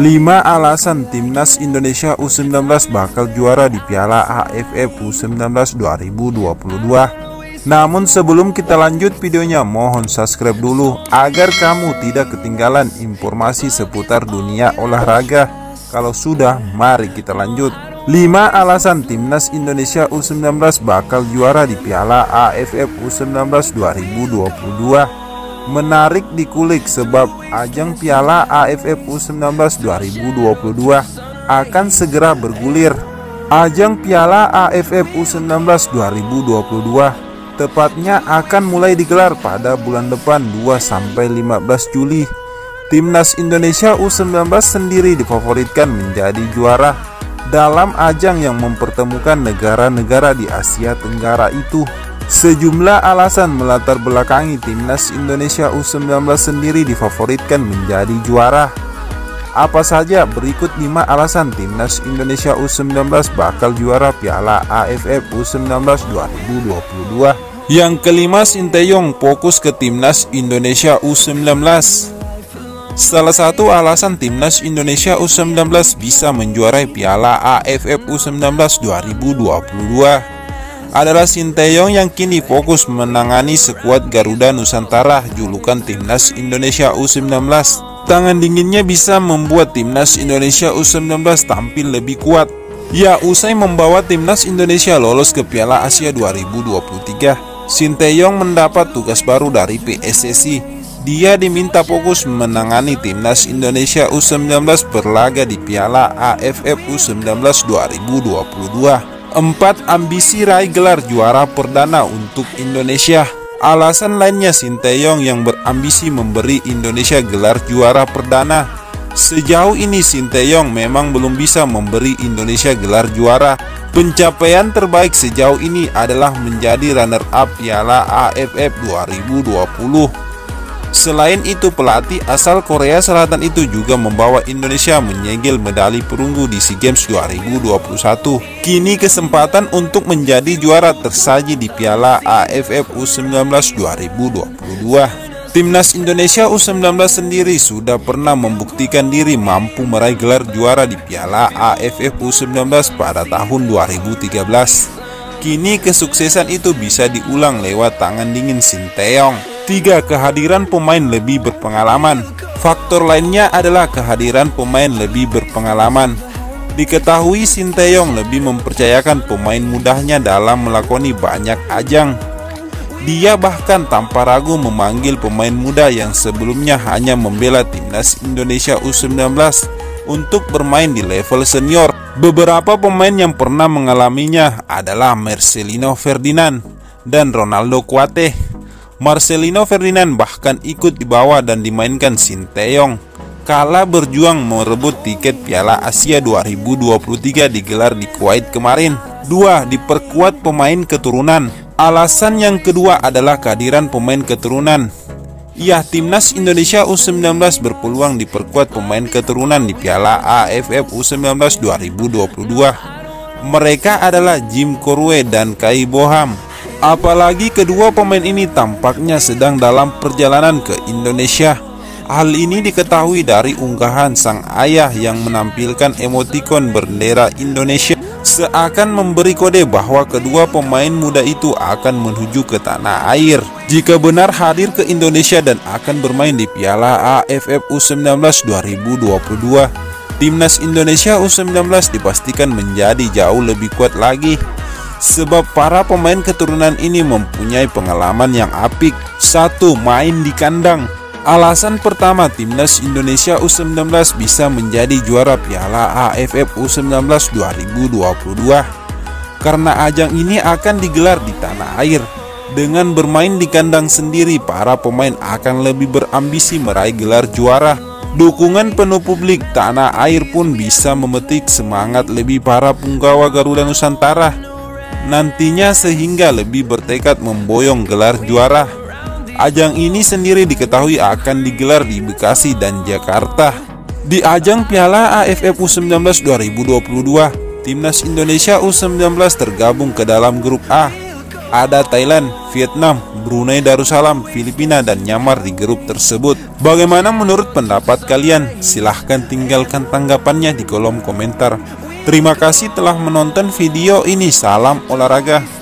Lima alasan Timnas Indonesia U19 bakal juara di Piala AFF U19 2022. Namun sebelum kita lanjut videonya, mohon subscribe dulu agar kamu tidak ketinggalan informasi seputar dunia olahraga. Kalau sudah, mari kita lanjut. 5 alasan Timnas Indonesia U19 bakal juara di Piala AFF U19 2022. Menarik dikulik sebab ajang Piala AFF U19 2022 akan segera bergulir. Ajang Piala AFF U19 2022 tepatnya akan mulai digelar pada bulan depan 2-15 Juli. Timnas Indonesia U19 sendiri difavoritkan menjadi juara dalam ajang yang mempertemukan negara-negara di Asia Tenggara itu. Sejumlah alasan melatar belakangi Timnas Indonesia U19 sendiri difavoritkan menjadi juara. Apa saja? Berikut 5 alasan Timnas Indonesia U19 bakal juara Piala AFF U19 2022. Yang kelima, Sinteyong fokus ke Timnas Indonesia U19. Salah satu alasan Timnas Indonesia U19 bisa menjuarai Piala AFF U19 2022 adalah Sinteyong yang kini fokus menangani skuad Garuda Nusantara julukan Timnas Indonesia U19. Tangan dinginnya bisa membuat Timnas Indonesia U19 tampil lebih kuat. Ya, usai membawa Timnas Indonesia lolos ke Piala Asia 2023, Sinteyong mendapat tugas baru dari PSSI. Dia diminta fokus menangani Timnas Indonesia U19 berlaga di Piala AFF U19 2022. 4. Ambisi raih gelar juara perdana untuk Indonesia. Alasan lainnya, Sinteyong yang berambisi memberi Indonesia gelar juara perdana. Sejauh ini Sinteyong memang belum bisa memberi Indonesia gelar juara. Pencapaian terbaik sejauh ini adalah menjadi runner-up Piala AFF 2020. Selain itu, pelatih asal Korea Selatan itu juga membawa Indonesia menyegel medali perunggu di SEA Games 2021. Kini kesempatan untuk menjadi juara tersaji di Piala AFF U19 2022. Timnas Indonesia U19 sendiri sudah pernah membuktikan diri mampu meraih gelar juara di Piala AFF U19 pada tahun 2013. Kini kesuksesan itu bisa diulang lewat tangan dingin Sinteyong. 3. Kehadiran pemain lebih berpengalaman. Faktor lainnya adalah kehadiran pemain lebih berpengalaman. Diketahui Sinteyong lebih mempercayakan pemain mudanya dalam melakoni banyak ajang. Dia bahkan tanpa ragu memanggil pemain muda yang sebelumnya hanya membela Timnas Indonesia U19 untuk bermain di level senior. Beberapa pemain yang pernah mengalaminya adalah Marcelino Ferdinand dan Ronaldo Kuate. Marcelino Ferdinand bahkan ikut dibawa dan dimainkan Sinteyong kala berjuang merebut tiket Piala Asia 2023 digelar di Kuwait kemarin. 2. Diperkuat pemain keturunan. Alasan yang kedua adalah kehadiran pemain keturunan. Ya, Timnas Indonesia U19 berpeluang diperkuat pemain keturunan di Piala AFF U19 2022. Mereka adalah Jim Korwe dan Kai Boham. Apalagi kedua pemain ini tampaknya sedang dalam perjalanan ke Indonesia. Hal ini diketahui dari unggahan sang ayah yang menampilkan emotikon bendera Indonesia, seakan memberi kode bahwa kedua pemain muda itu akan menuju ke tanah air jika benar hadir ke Indonesia dan akan bermain di Piala AFF U19 2022. Timnas Indonesia U19 dipastikan menjadi jauh lebih kuat lagi sebab para pemain keturunan ini mempunyai pengalaman yang apik. 1. Main di kandang. Alasan pertama Timnas Indonesia U19 bisa menjadi juara Piala AFF U19 2022 karena ajang ini akan digelar di tanah air. Dengan bermain di kandang sendiri, para pemain akan lebih berambisi meraih gelar juara. Dukungan penuh publik tanah air pun bisa memetik semangat lebih para punggawa Garuda Nusantara nantinya sehingga lebih bertekad memboyong gelar juara. Ajang ini sendiri diketahui akan digelar di Bekasi dan Jakarta. Di ajang Piala AFF U19 2022, Timnas Indonesia U19 tergabung ke dalam grup A. Ada Thailand, Vietnam, Brunei Darussalam, Filipina, dan Myanmar di grup tersebut. Bagaimana menurut pendapat kalian? Silahkan tinggalkan tanggapannya di kolom komentar. Terima kasih telah menonton video ini. Salam olahraga.